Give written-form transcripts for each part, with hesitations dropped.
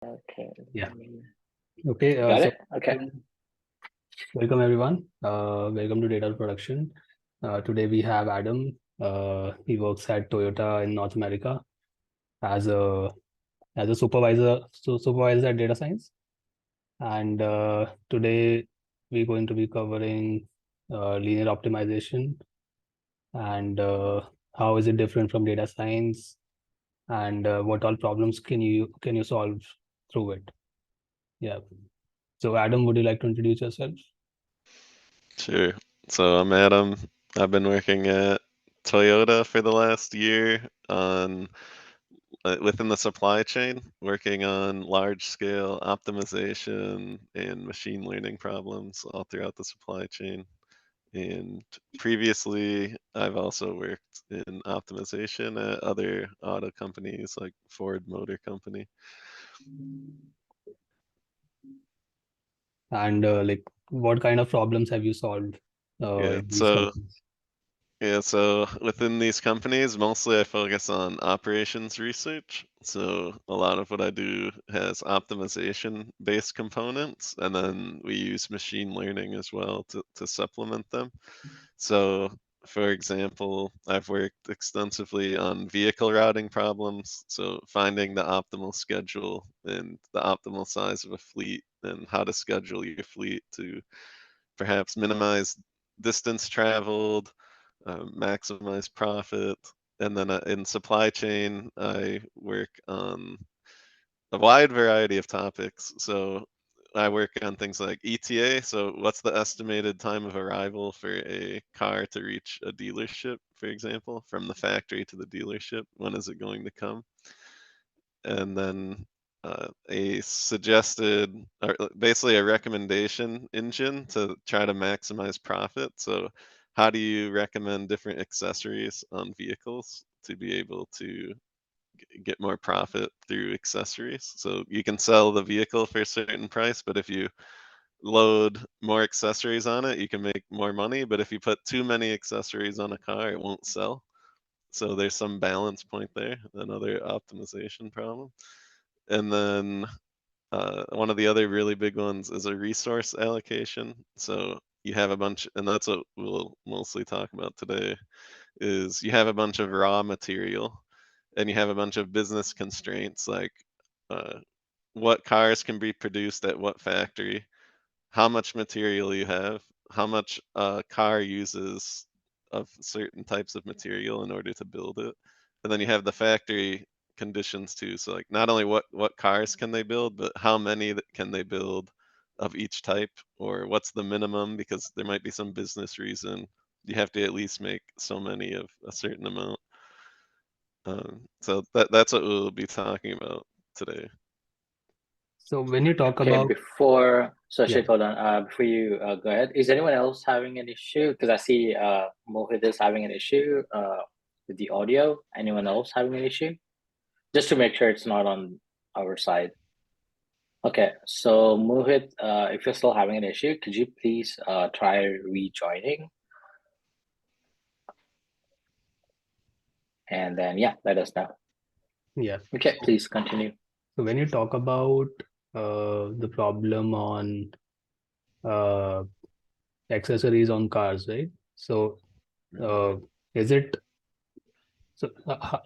Okay. Yeah. Okay. Got So it? Okay. welcome everyone. Welcome to Data Production. Today we have Adam. He works at Toyota in North America as a supervisor, supervisor at data science. And today we're going to be covering linear optimization and how is it different from data science and what all problems can you solve through it. Yeah. So Adam, would you like to introduce yourself? Sure. So I'm Adam. I've been working at Toyota for the last year on within the supply chain, working on large scale optimization and machine learning problems all throughout the supply chain. And previously, I've also worked in optimization at other auto companies like Ford Motor Company. And like what kind of problems have you solved Yeah, in these so companies? Yeah, so within these companies, mostly I focus on operations research. So a lot of what I do has optimization based components, and then we use machine learning as well to supplement them. So, for example, I've worked extensively on vehicle routing problems, so finding the optimal schedule and the optimal size of a fleet and how to schedule your fleet to perhaps minimize distance traveled, maximize profit. And then in supply chain, I work on a wide variety of topics. So I work on things like ETA. So, what's the estimated time of arrival for a car to reach a dealership, for example, from the factory to the dealership? When is it going to come? And then a suggested, or basically a recommendation engine to try to maximize profit. So, how do you recommend different accessories on vehicles to be able to get more profit through accessories? So, you can sell the vehicle for a certain price, but if you load more accessories on it, you can make more money. But if you put too many accessories on a car, it won't sell. So, there's some balance point there, another optimization problem. And then one of the other really big ones is a resource allocation. So you have a bunch, and that's what we'll mostly talk about today, is you have a bunch of raw material and you have a bunch of business constraints like uh, what cars can be produced at what factory, how much material you have, how much a car uses of certain types of material in order to build it. And then you have the factory conditions too. So like not only what cars can they build, but how many can they build of each type, or what's the minimum, because there might be some business reason you have to at least make so many of a certain amount. So that's what we'll be talking about today. So when you talk Okay, about, yeah, Shit, hold on. Before you go ahead, is anyone else having an issue? Because I see Mohit is having an issue with the audio. Anyone else having an issue? Just to make sure it's not on our side. Okay, so Mohit, if you're still having an issue, could you please try rejoining? And then, yeah, let us know. yeah. Okay, please continue. So when you talk about the problem on uh, accessories on cars, right? So uh, is it so?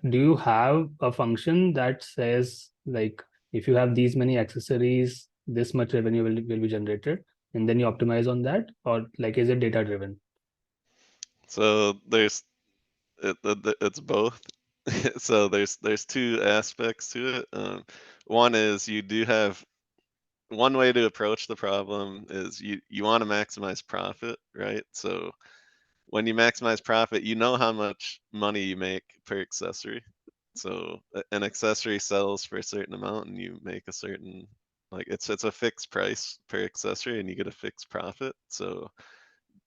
Do you have a function that says like if you have these many accessories, this much revenue will be generated, and then you optimize on that, or like is it data driven? So it's both. So there's two aspects to it. One is you do have one way to approach the problem is you want to maximize profit, right? So when you maximize profit, you know how much money you make per accessory. So an accessory sells for a certain amount, and you make a certain, like it's a fixed price per accessory, and you get a fixed profit. So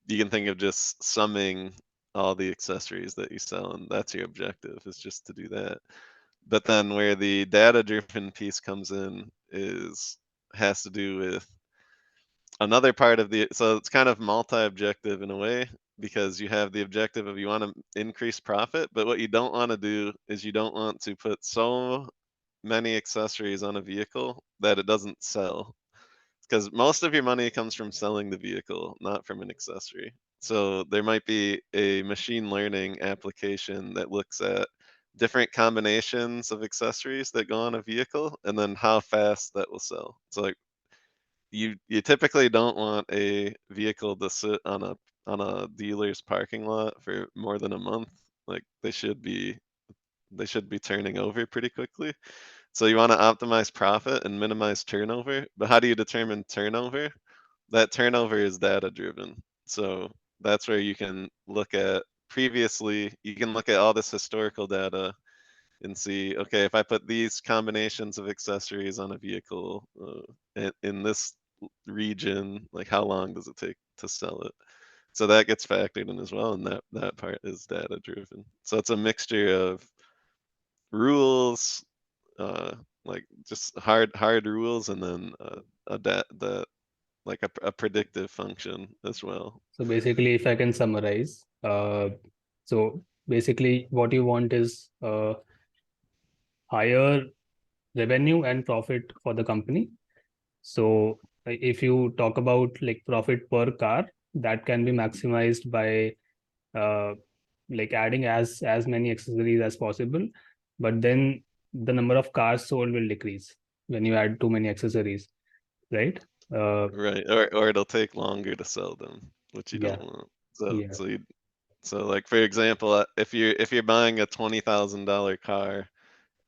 you can think of just summing all the accessories that you sell, and that's your objective, is just to do that. But then where the data driven piece comes in is has to do with another part of the, so it's kind of multi-objective in a way, because you have the objective of you want to increase profit, but what you don't want to do is you don't want to put so many accessories on a vehicle that it doesn't sell. Because most of your money comes from selling the vehicle, not from an accessory. So there might be a machine learning application that looks at different combinations of accessories that go on a vehicle and then how fast that will sell. So like you typically don't want a vehicle to sit on a dealer's parking lot for more than a month. Like they should be turning over pretty quickly. So you want to optimize profit and minimize turnover. But how do you determine turnover? That turnover is data driven. So that's where you can look at you can look at all this historical data and see, okay, if I put these combinations of accessories on a vehicle in this region, like how long does it take to sell it? So that gets factored in as well, and that part is data driven. So it's a mixture of rules, like just hard rules, and then a predictive function as well. So basically, if I can summarize, so basically what you want is higher revenue and profit for the company. So if you talk about like profit per car, that can be maximized by uh, like adding as many accessories as possible. But then the number of cars sold will decrease when you add too many accessories, right? Right, or it'll take longer to sell them, which you Yeah, don't want. So yeah, like for example, if you're buying a $20,000 car,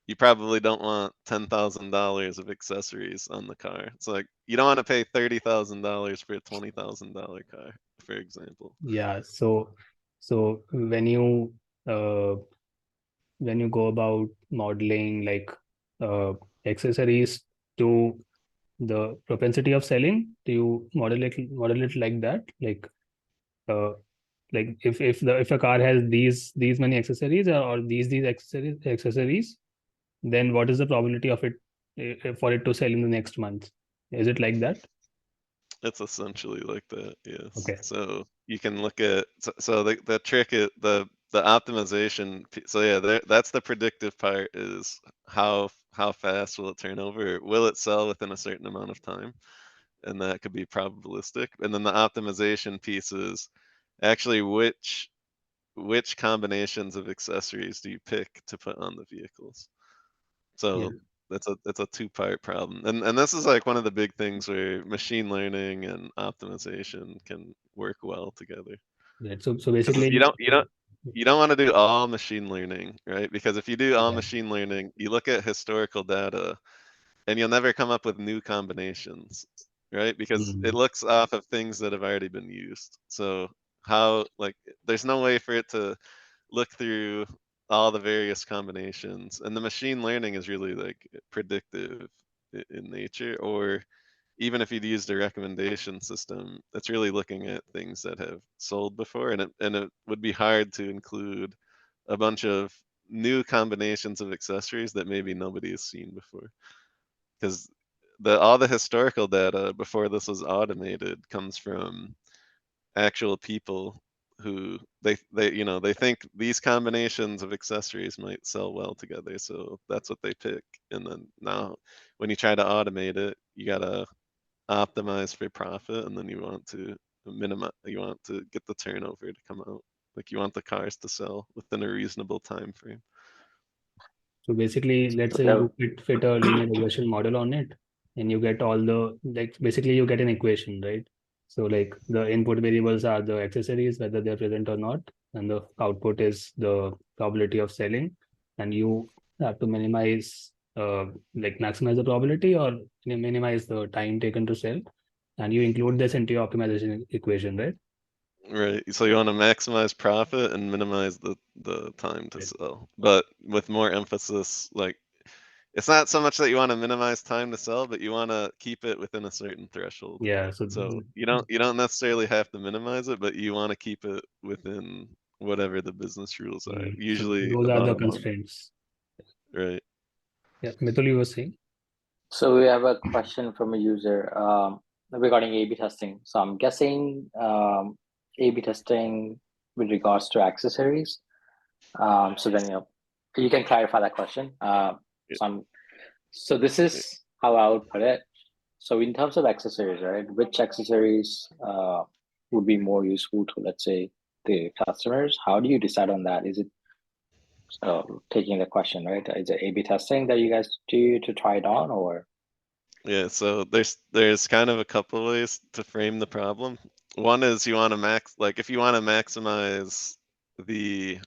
you probably don't want $10,000 of accessories on the car. It's like you don't want to pay $30,000 for a $20,000 car, for example. yeah. So uh, when you go about modeling like uh, accessories to the propensity of selling, do you model it like that? Uh, like if a car has these many accessories or these accessories, then what is the probability of it for it to sell in the next month? Is it like that? It's essentially like that, yes. Okay. So you can look at so the trick is the optimization. So yeah, that's the predictive part is how fast will it turn over? Will it sell within a certain amount of time? And that could be probabilistic. And then the optimization piece is actually which combinations of accessories do you pick to put on the vehicles? Yeah. So that's a two-part problem. And this is like one of the big things where machine learning and optimization can work well together. Right. So Because basically, you don't want to do all machine learning, right? Because if you do all yeah. machine learning, you look at historical data and you'll never come up with new combinations, right? Because it Mm, looks off of things that have already been used. So how like there's no way for it to look through all the various combinations, and the machine learning is really like predictive in nature. Or even if you'd used a recommendation system, it's really looking at things that have sold before, and it would be hard to include a bunch of new combinations of accessories that maybe nobody has seen before, because all the historical data before this was automated comes from actual people who they think these combinations of accessories might sell well together, so that's what they pick. And then now when you try to automate it, you gotta optimize for profit, and then you want to get the turnover to come out. Like you want the cars to sell within a reasonable time frame. So basically, let's say So you fit a linear regression model on it, and you get all the like basically you get an equation, right? So like the input variables are the accessories, whether they're present or not, and the output is the probability of selling, and you have to minimize like maximize the probability or minimize the time taken to sell, and you include this into your optimization equation, right? Right. So you want to maximize profit and minimize the time to Right. sell, but with more emphasis, like it's not so much that you want to minimize time to sell, but you want to keep it within a certain threshold. Yeah. So So you don't necessarily have to minimize it, but you want to keep it within whatever the business rules are. so Usually those are about the a month, constraints. right? Yeah, Mithul, you were saying. So we have a question from a user regarding A/B testing. So I'm guessing A/B testing with regards to accessories. So then you can clarify that question. So So this is how I would put it. So in terms of accessories, right? Which accessories would be more useful to, let's say, the customers? How do you decide on that? Is it taking the question, right? Is it A/B testing that you guys do to try it on, or? Yeah, so there's kind of a couple ways to frame the problem. One is you want to if you want to maximize the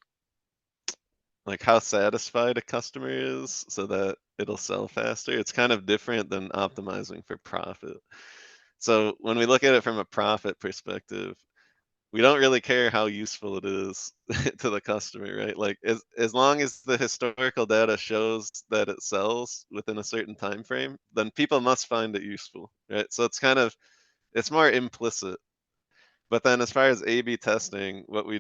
like how satisfied a customer is so that it'll sell faster. It's kind of different than optimizing for profit. So when we look at it from a profit perspective, we don't really care how useful it is to the customer, right? Like as long as the historical data shows that it sells within a certain time frame, then people must find it useful, right? So it's more implicit. But then as far as A/B testing, we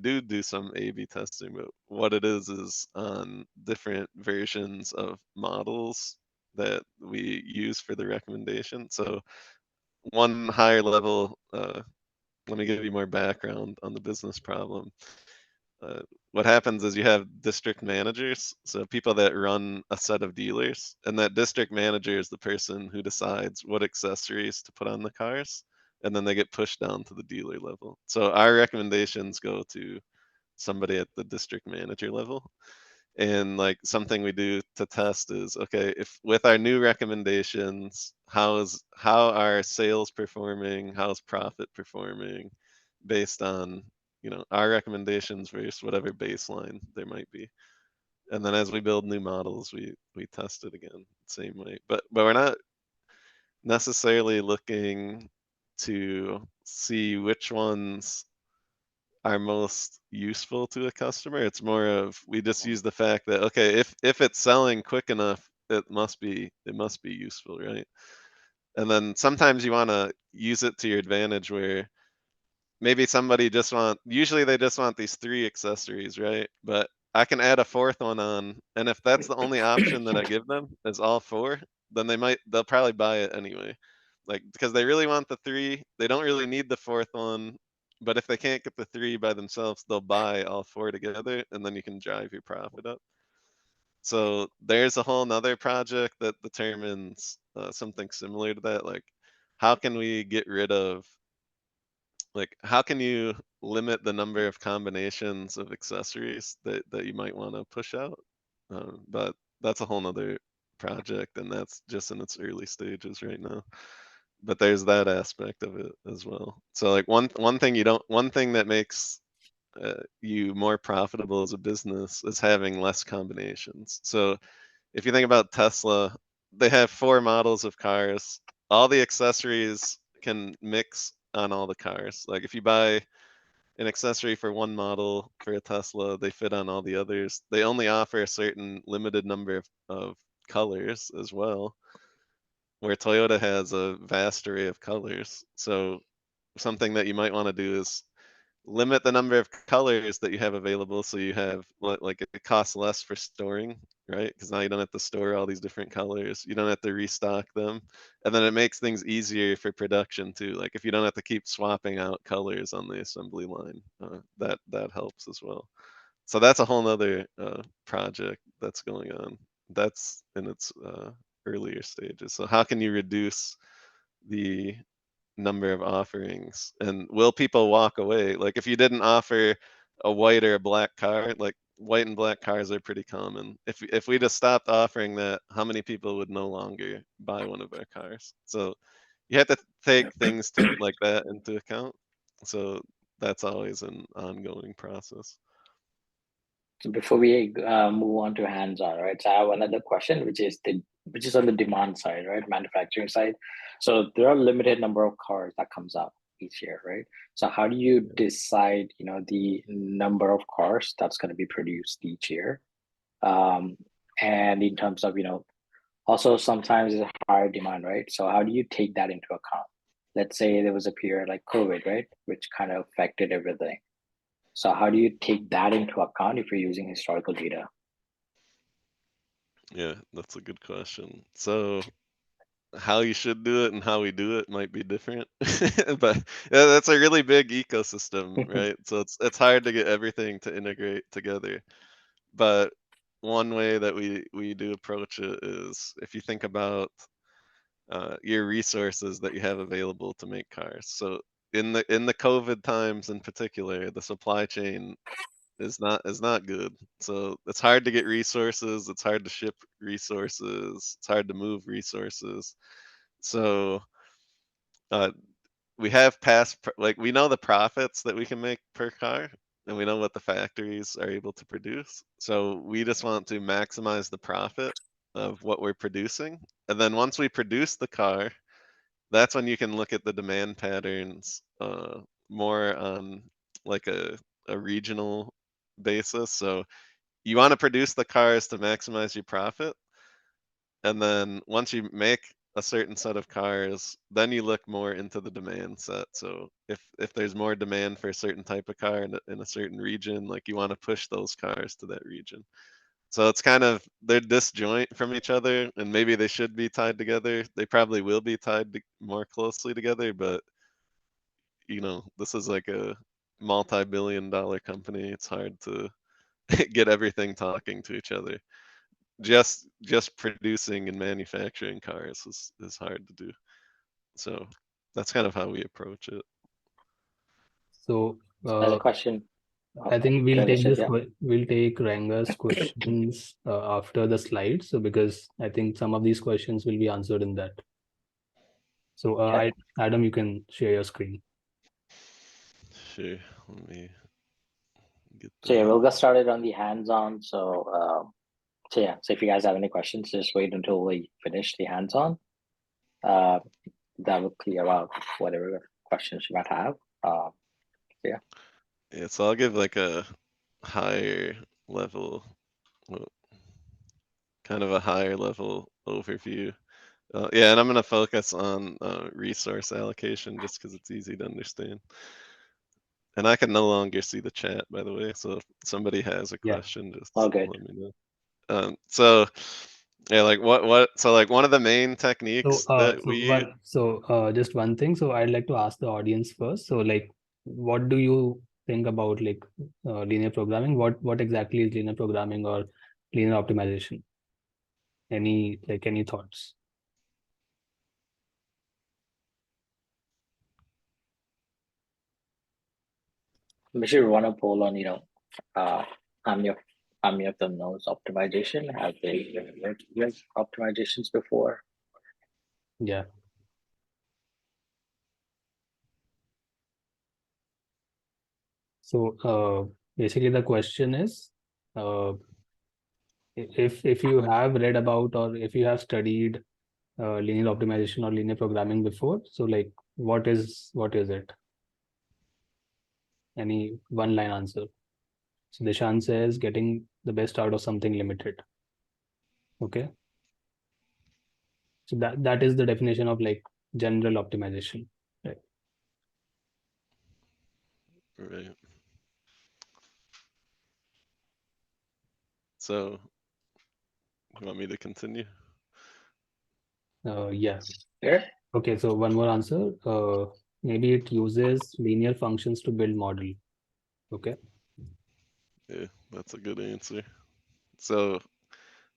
do some A/B testing, but what it is on different versions of models that we use for the recommendation. So one higher level, let me give you more background on the business problem. What happens is you have district managers, so people that run a set of dealers, and that district manager is the person who decides what accessories to put on the cars, and then they get pushed down to the dealer level. So our recommendations go to somebody at the district manager level. And like something we do to test is, okay, if with our new recommendations, how are sales performing, how's profit performing based on our recommendations versus whatever baseline there might be. And then as we build new models, we test it again same way. But we're not necessarily looking to see which ones are most useful to a customer. It's more of we just use the fact that, okay, if it's selling quick enough, it must be useful, right? And then sometimes you want to use it to your advantage where maybe somebody usually they just want these 3 accessories, right? But I can add a 4th one on, and if that's the only option that I give them is all 4, then they'll probably buy it anyway. Like because they really want the 3, they don't really need the 4th one, but if they can't get the 3 by themselves, they'll buy all 4 together, and then you can drive your profit up. So there's a whole nother project that determines something similar to that, like how can we get rid of how can you limit the number of combinations of accessories that you might want to push out? But that's a whole nother project, and that's just in its early stages right now. But there's that aspect of it as well. So like one thing that makes you more profitable as a business is having less combinations. So if you think about Tesla, they have 4 models of cars. All the accessories can mix on all the cars. Like if you buy an accessory for one model for a Tesla, they fit on all the others. They only offer a certain limited number of colors as well, where Toyota has a vast array of colors. So something that you might want to do is limit the number of colors that you have available so you have like it costs less for storing, right? Because now you don't have to store all these different colors, you don't have to restock them, and then it makes things easier for production too. Like if you don't have to keep swapping out colors on the assembly line, that helps as well. So that's a whole nother project that's going on, that's in its earlier stages. So how can you reduce the number of offerings, and will people walk away? Like if you didn't offer a white or a black car, like white and black cars are pretty common. If we just stopped offering that, how many people would no longer buy one of our cars? So you have to take things like that into account. So that's always an ongoing process. So before we move on to hands-on, right? So I have another question, which is on the demand side, right? Manufacturing side. So there are a limited number of cars that comes out each year, right? So how do you decide, the number of cars that's going to be produced each year? Um, and in terms of, also sometimes it's higher demand, right? So how do you take that into account? Let's say there was a period like COVID, right, which kind of affected everything. So how do you take that into account if you're using historical data? Yeah, that's a good question. So how you should do it and how we do it might be different. But yeah, that's a really big ecosystem, right? So it's hard to get everything to integrate together. But one way that we do approach it is if you think about your resources that you have available to make cars. So in the COVID times in particular, the supply chain is not good. So it's hard to get resources, it's hard to ship resources, it's hard to move resources. So uh, we have like we know the profits that we can make per car, and we know what the factories are able to produce. So we just want to maximize the profit of what we're producing. And then once we produce the car, that's when you can look at the demand patterns more on like a regional basis. So you want to produce the cars to maximize your profit, and then once you make a certain set of cars, then you look more into the demand set. So if there's more demand for a certain type of car in a certain region, like you want to push those cars to that region. So it's kind of they're disjoint from each other, and maybe they should be tied together. They probably will be tied more closely together, but this is like a multi-billion-dollar company. It's hard to get everything talking to each other. Just producing and manufacturing cars is hard to do. So that's kind of how we approach it. So Another question. I think Go we'll ahead, take Nishant, this. yeah. We'll take Ranga's questions after the slides. So because I think some of these questions will be answered in that. So Okay. Adam, you can share your screen. Sure. Let me get So yeah, that. we'll get started on the hands-on. So yeah, so if you guys have any questions, just wait until we finish the hands-on. That will clear out whatever questions you might have. Yeah. Yeah, so I'll give like a higher level, well, kind of a higher level overview. Yeah, and I'm going to focus on resource allocation just because it's easy to understand. And I can no longer see the chat, by the way. So if somebody has a Yeah. question, just All good. let me know. So yeah, like so like one of the main techniques that we just one thing. So I'd like to ask the audience first. So like, what do you think about like linear programming? What exactly is linear programming or linear optimization? Any thoughts? We should run a poll on, how many of them knows optimization? Have they worked with optimizations before? Yeah. So basically the question is, if you have read about or if you have studied linear optimization or linear programming before, so like what is it? Any one line answer. So Deshan says getting the best out of something limited. Okay. So that is the definition of like general optimization. Right. right. So you want me to continue? Yeah. Sure. Okay. So one more answer. Maybe it uses linear functions to build model. Okay. Yeah, that's a good answer. So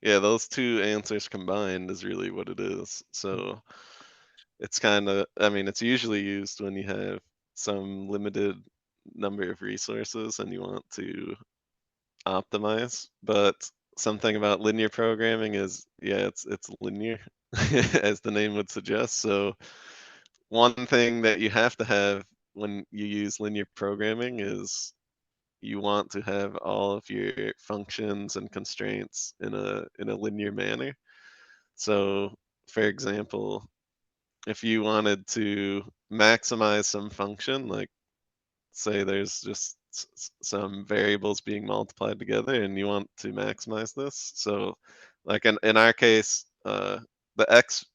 yeah, those two answers combined is really what it is. So it's kind of, I mean, it's usually used when you have some limited number of resources and you want to optimize. But something about linear programming is, yeah, it's linear, as the name would suggest. So one thing that you have to have when you use linear programming is you want to have all of your functions and constraints in a linear manner. So, for example, if you wanted to maximize some function, like say there's just some variables being multiplied together and you want to maximize this. So like in our case, the x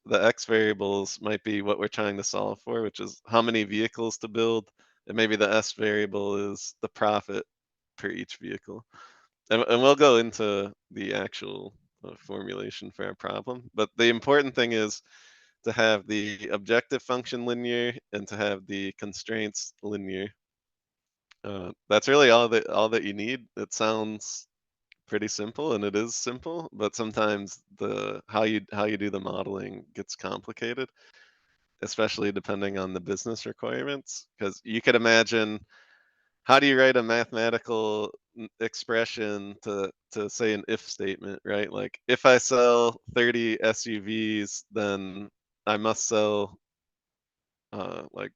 variables might be what we're trying to solve for, which is how many vehicles to build, and maybe the s variable is the profit per each vehicle. And we'll go into the actual formulation for our problem. But the important thing is to have the objective function linear and to have the constraints linear. That's really all that you need. It sounds pretty simple, and it is simple, but sometimes the how you do the modeling gets complicated, especially depending on the business requirements. Because you could imagine, how do you write a mathematical expression to say an if statement, right? Like, if I sell 30 SUVs, then I must sell like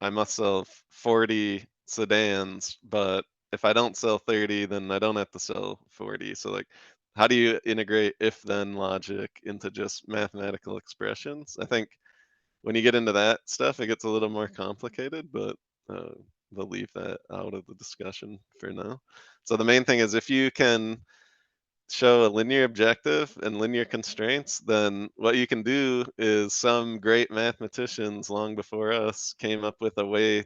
I must sell 40 sedans, but if I don't sell 30, then I don't have to sell 40. So like, how do you integrate if then logic into just mathematical expressions? I think when you get into that stuff, it gets a little more complicated, but uh, we'll leave that out of the discussion for now. So the main thing is, if you can show a linear objective and linear constraints, then what you can do is, some great mathematicians long before us came up with a way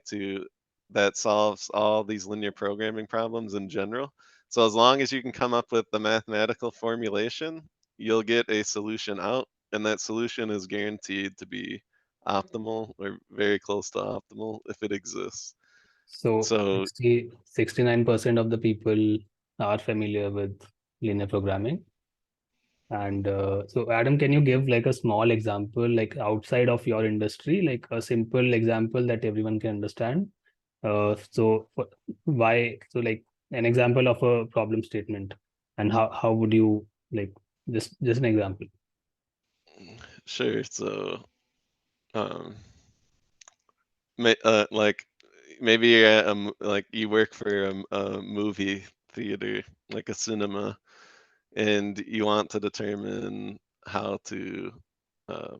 that solves all these linear programming problems in general. So as long as you can come up with the mathematical formulation, you'll get a solution out, and that solution is guaranteed to be optimal or very close to optimal if it exists. So So 69% of the people are familiar with linear programming. And so, Adam, can you give like a small example, like outside of your industry, like a simple example that everyone can understand? Why? So, like an example of a problem statement, and how would you like just an example? sure. So um, like, maybe you're at like, you work for a movie theater, like a cinema, and you want to determine how to uh,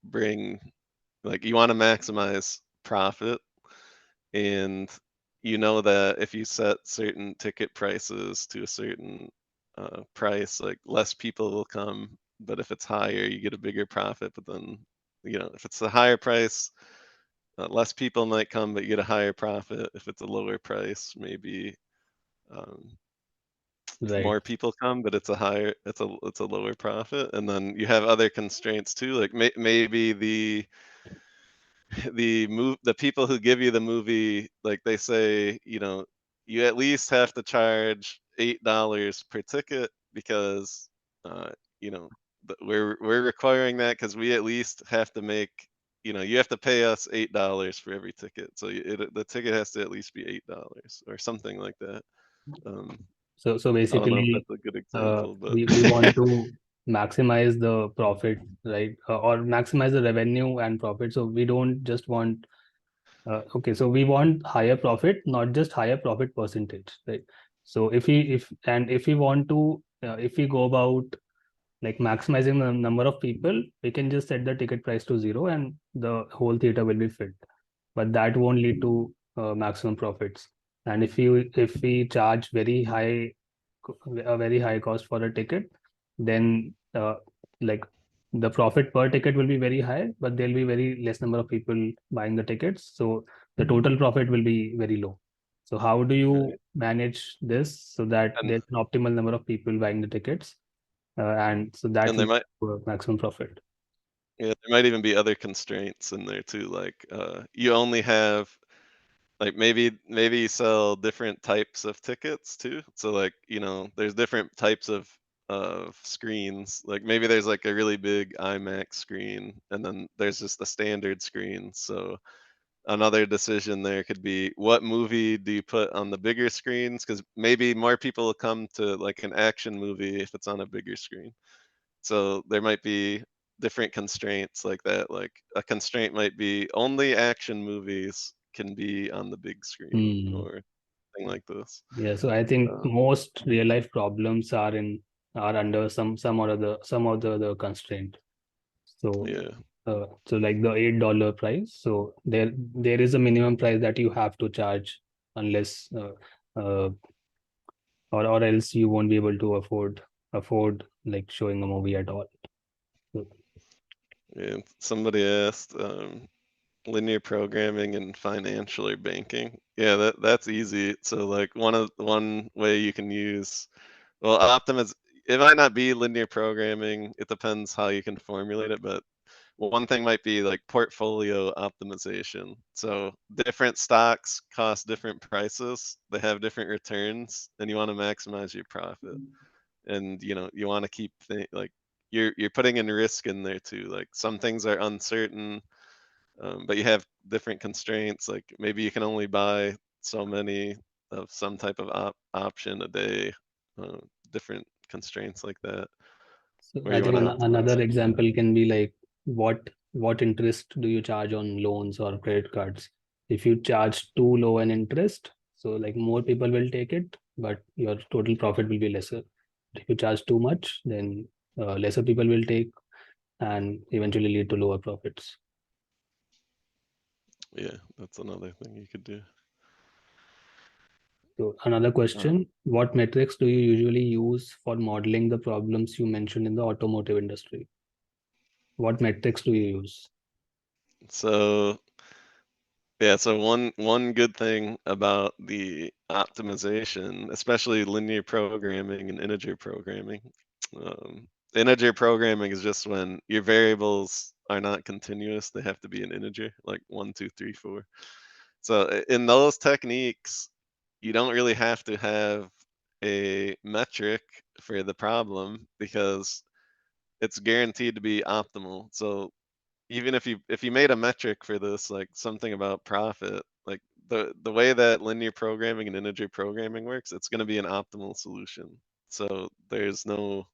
bring, like, you want to maximize profit, and you know that if you set certain ticket prices to a certain price, like, less people will come, but if it's higher, you get a bigger profit. But then, if it's a higher price, less people might come, but you get a higher profit. If it's a lower price, maybe um, Right. more people come, but it's a lower profit. And then you have other constraints too, like maybe the people who give you the movie, like, they say, you at least have to charge $8 per ticket, because uh, you know we're requiring that, because we at least have to make, you have to pay us $8 for every ticket, so the ticket has to at least be $8 or something like that. um, So I don't know if basically, that's a good example, but we want to maximize the profit, right? Or maximize the revenue and profit. So we don't just want okay, so we want higher profit, not just higher profit percentage, right? So if we want to if we go about like maximizing the number of people, we can just set the ticket price to 0 and the whole theater will be filled. But that won't lead to maximum profits. And if we charge a very high cost for a ticket, then like the profit per ticket will be very high, but there'll be very less number of people buying the tickets. So the total profit will be very low. So how do you right. manage this so that and there's an optimal number of people buying the tickets, and so that and there leads might to a maximum profit? yeah, there might even be other constraints in there too, like, you only have, like, maybe you sell different types of tickets too. So, like, there's different types of screens. Like, maybe there's like a really big IMAX screen, and then there's just the standard screen. So another decision there could be, what movie do you put on the bigger screens? Because maybe more people will come to, like, an action movie if it's on a bigger screen. So there might be different constraints like that. Like, a constraint might be, only action movies can be on the big screen, Hmm. or thing like this. Yeah, so I think Uh, most real life problems are under some of the other constraint. So yeah, so like the $8 price. So there is a minimum price that you have to charge, unless or else you won't be able to afford like showing a movie at all. So, yeah. Somebody asked, linear programming and financial or banking. Yeah, that's easy. So, like, one way you can use, well, it might not be linear programming. It depends how you can formulate it, but one thing might be like portfolio optimization. So different stocks cost different prices, they have different returns, and you want to maximize your profit. And you want to keep like you're putting in risk in there too. Like some things are uncertain, but you have different constraints. Like maybe you can only buy so many of some type of option a day. Different constraints like that, So where I you think want to optimize. another example can be like what interest do you charge on loans or credit cards? If you charge too low an interest, so like more people will take it, but your total profit will be lesser. If you charge too much, then lesser people will take and eventually lead to lower profits. Yeah, that's another thing you could do. So another question, what metrics do you usually use for modeling the problems you mentioned in the automotive industry? What metrics do you use? So yeah, so one good thing about the optimization, especially linear programming and integer programming, integer programming is just when your variables are not continuous; they have to be an integer, like 1, 2, 3, 4. So in those techniques, you don't really have to have a metric for the problem because it's guaranteed to be optimal. So even if you made a metric for this, like something about profit, like the way that linear programming and integer programming works, it's going to be an optimal solution. So there's no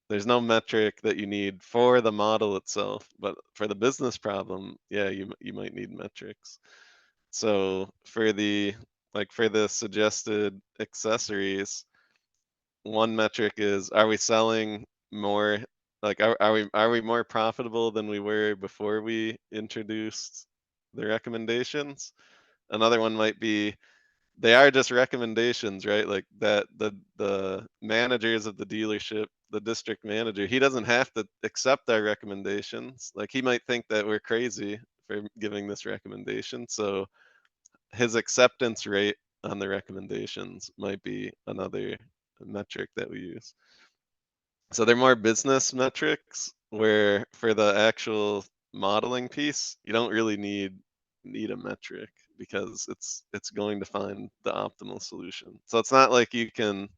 metric that you need for the model itself, but for the business problem, yeah, you might need metrics. So for the suggested accessories, one metric is, are we selling more, like are we more profitable than we were before we introduced the recommendations? Another one might be, they are just recommendations, right? Like that the managers of the dealership, the district manager, he doesn't have to accept our recommendations. Like he might think that we're crazy for giving this recommendation. So his acceptance rate on the recommendations might be another metric that we use. So they're more business metrics, where for the actual modeling piece, you don't really need a metric because it's going to find the optimal solution. So it's not like you can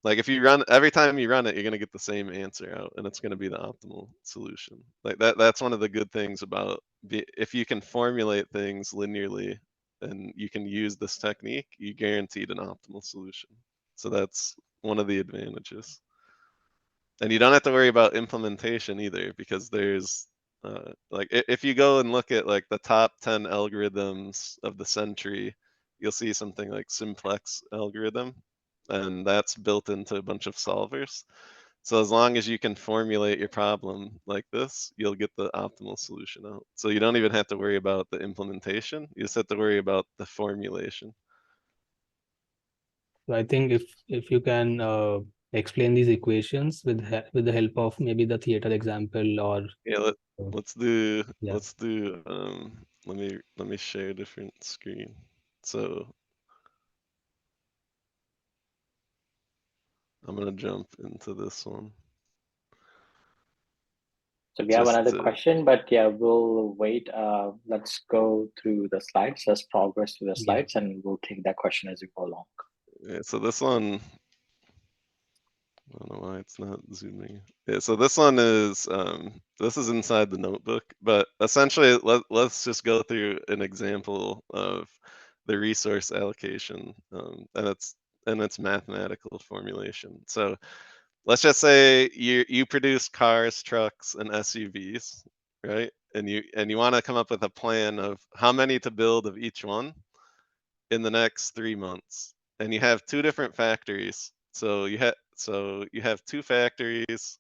like if you run, every time you run it, you're going to get the same answer out, and it's going to be the optimal solution. Like that's one of the good things about if you can formulate things linearly and you can use this technique, you guaranteed an optimal solution. So that's one of the advantages. And you don't have to worry about implementation either, because there's like if you go and look at like the top 10 algorithms of the century, you'll see something like simplex algorithm, and that's built into a bunch of solvers. So as long as you can formulate your problem like this, you'll get the optimal solution out. So you don't even have to worry about the implementation. You just have to worry about the formulation. So I think if you can explain these equations with the help of maybe the theater example or Yeah, uh, let's do yeah. let's do let me share a different screen. So I'm gonna jump into this one. So we have another to question, but yeah, we'll wait. Let's go through the slides. Let's progress through the Yeah. slides, and we'll take that question as we go along. Yeah, so this one, I don't know why it's not zooming. Yeah, so this one is this is inside the notebook, but essentially let's just go through an example of the resource allocation, and its mathematical formulation. So let's just say you produce cars, trucks, and SUVs, right? And you want to come up with a plan of how many to build of each one in the next 3 months. And you have two different factories. So you have two factories,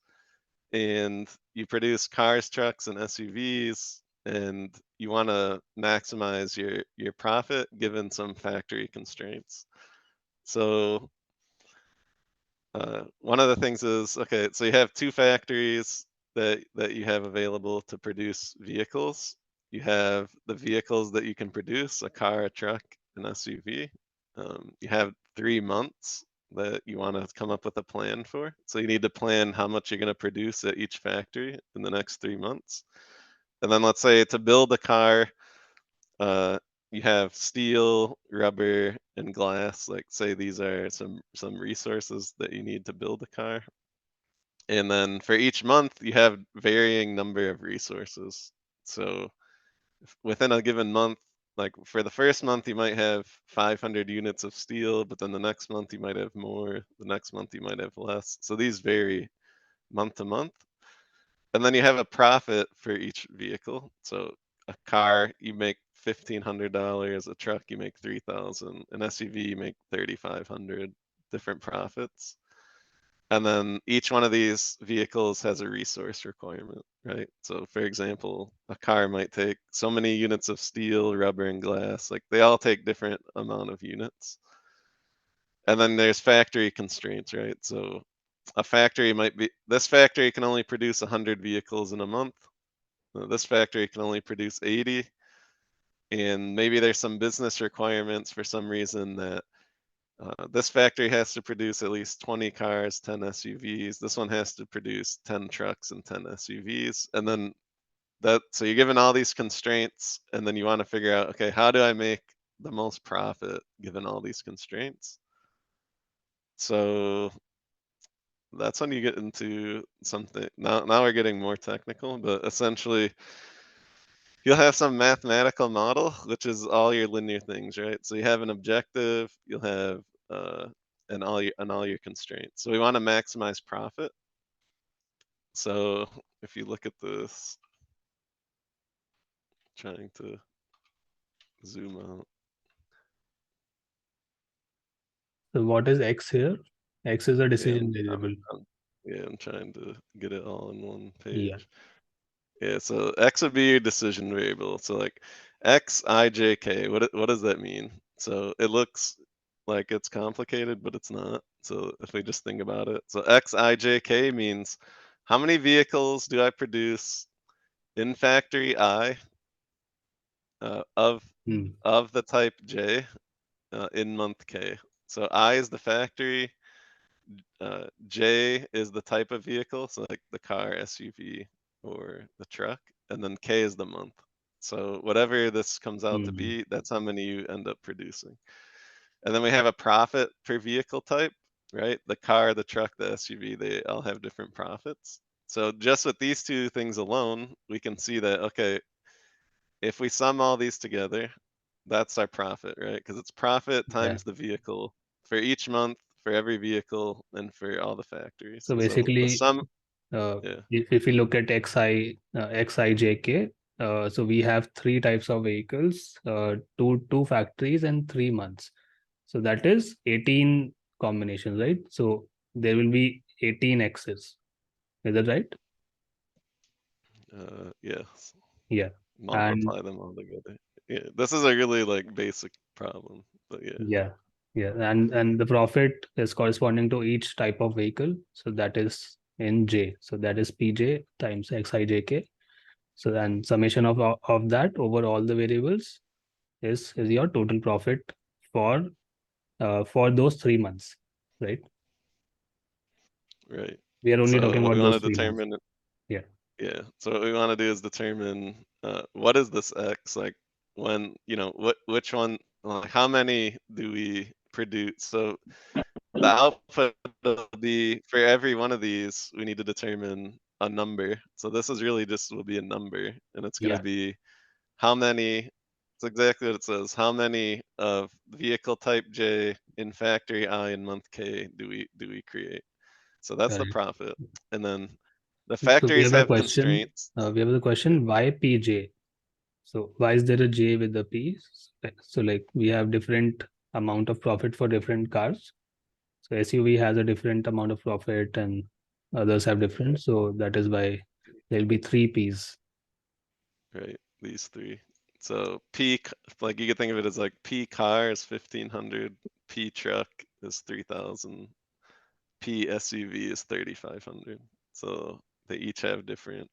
and you produce cars, trucks, and SUVs, and you want to maximize your profit given some factory constraints. So one of the things is, okay, so you have two factories that you have available to produce vehicles. You have the vehicles that you can produce, a car, a truck, an SUV. You have 3 months that you want to come up with a plan for. So you need to plan how much you're going to produce at each factory in the next 3 months. And then let's say to build a car, you have steel, rubber, and glass. Like say these are some resources that you need to build a car. And then for each month, you have varying number of resources. So within a given month, like for the first month, you might have 500 units of steel, but then the next month you might have more, the next month you might have less. So these vary month to month. And then you have a profit for each vehicle. So a car, you make $1,500, a truck, you make 3,000, an SUV, you make 3,500, different profits. And then each one of these vehicles has a resource requirement, right? So for example, a car might take so many units of steel, rubber, and glass. Like they all take different amount of units. And then there's factory constraints, right? So a factory might be, this factory can only produce 100 vehicles in a month. This factory can only produce 80. And maybe there's some business requirements for some reason that this factory has to produce at least 20 cars, 10 SUVs. This one has to produce 10 trucks and 10 SUVs. And then so you're given all these constraints, and then you want to figure out, okay, how do I make the most profit given all these constraints? So that's when you get into something. Now we're getting more technical, but essentially you'll have some mathematical model, which is all your linear things, right? So you have an objective, you'll have and all your constraints. So we want to maximize profit. So if you look at this, trying to zoom out. So what is X here? X is a Yeah, decision variable. I'm trying to get it all in one Yeah. page. Yeah, so X would be your decision variable. So like X, I, J, K, what does that mean? So it looks like it's complicated, but it's not. So if we just think about it, so X, I, J, K means how many vehicles do I produce in factory I of Hmm. the type J in month K. So I is the factory, J is the type of vehicle, so like the car, SUV, or the truck, and then K is the month. So whatever this comes out to Hmm. be, that's how many you end up producing. And then we have a profit per vehicle type, right? The car, the truck, the SUV, they all have different profits. So just with these two things alone, we can see that, okay, if we sum all these together, that's our profit, right? Because it's profit Yeah. times the vehicle for each month, for every vehicle, and for all the factories. So So the basically, sum, yeah, if we look at XIJK, so we have three types of vehicles, two factories and 3 months. So that is 18 combinations, right? So there will be 18 X's. Is that right? yes, Yeah. And multiply them all together. Yeah, this is a really like basic problem, but yeah, yeah, yeah. And the profit is corresponding to each type of vehicle. So that is in J. So that is PJ times XIJK. So then summation of that over all the variables is your total profit for for those 3 months, right? right. We are only So talking what we about want those to 3 months. determine, Yeah. yeah. So what we want to do is determine what is this X like when which one, like how many do we produce? So the output will be for every one of these, we need to determine a number. So this is really just will be a number, and it's going to Yeah. be how many. It's exactly what it says. How many of vehicle type J in factory I in month K do we create? So that's the Correct. profit, and then the So we factories have a have question. constraints. We have the question why PJ? So why is there a J with the P? So like we have different amount of profit for different cars. So SUV has a different amount of profit and others have different. So that is why there'll be three P's. Right, these three. So P, like you could think of it as like P car is 1,500, P truck is 3,000, P SUV is 3,500. So they each have different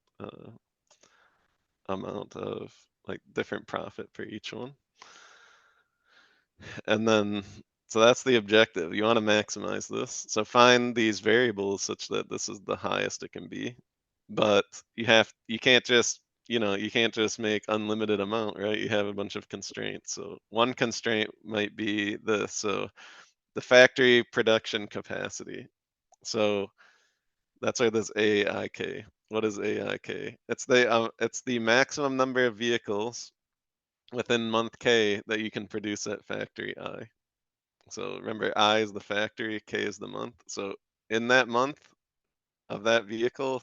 amount of like different profit for each one. And then So that's the objective. You want to maximize this. So find these variables such that this is the highest it can be. But you can't just, you can't just make unlimited amount, right? You have a bunch of constraints. So one constraint might be this. So the factory production capacity. So that's where this AIK. What is AIK? It's the maximum number of vehicles within month K that you can produce at factory I. So remember, I is the factory, K is the month. So in that month of that vehicle,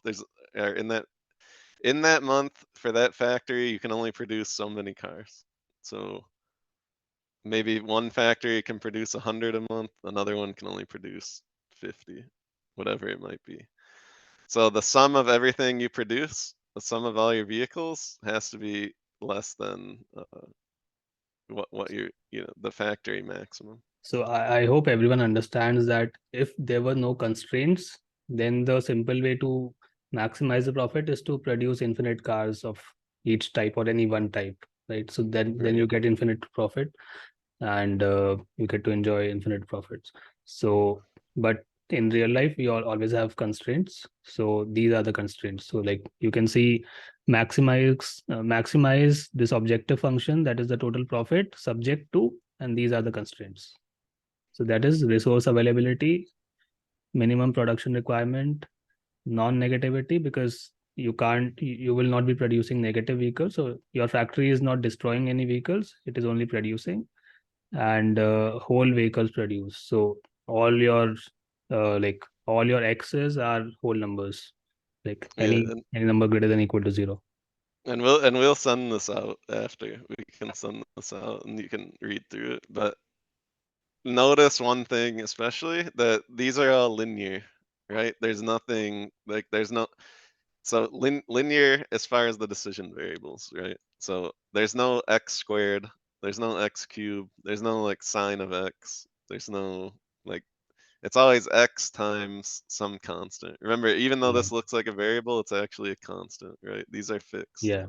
or in that month for that factory, you can only produce so many cars. So maybe one factory can produce 100 a month, another one can only produce 50, whatever it might be. So the sum of everything you produce, the sum of all your vehicles, has to be less than what the factory maximum. So I hope everyone understands that if there were no constraints, then the simple way to maximize the profit is to produce infinite cars of each type or any one type, right? So then Right. you get infinite profit, and you get to enjoy infinite profits. So, but in real life, we all always have constraints. So these are the constraints. So like you can see, maximize this objective function, that is the total profit, subject to, and these are the constraints. So that is resource availability, minimum production requirement, non-negativity, because you will not be producing negative vehicles. So your factory is not destroying any vehicles, it is only producing, and whole vehicles produced. So all your all your x's are whole numbers, like Yeah, any number greater than equal to 0. and we'll send this out after. We can send this out and you can read through it. But notice one thing especially, that these are all linear, right? There's nothing like so linear as far as the decision variables, right? So there's no x squared, there's no x cubed, there's no like sine of x, there's no like, it's always x times some constant. Remember, even though Yeah. this looks like a variable, it's actually a constant, right? These are fixed. Yeah.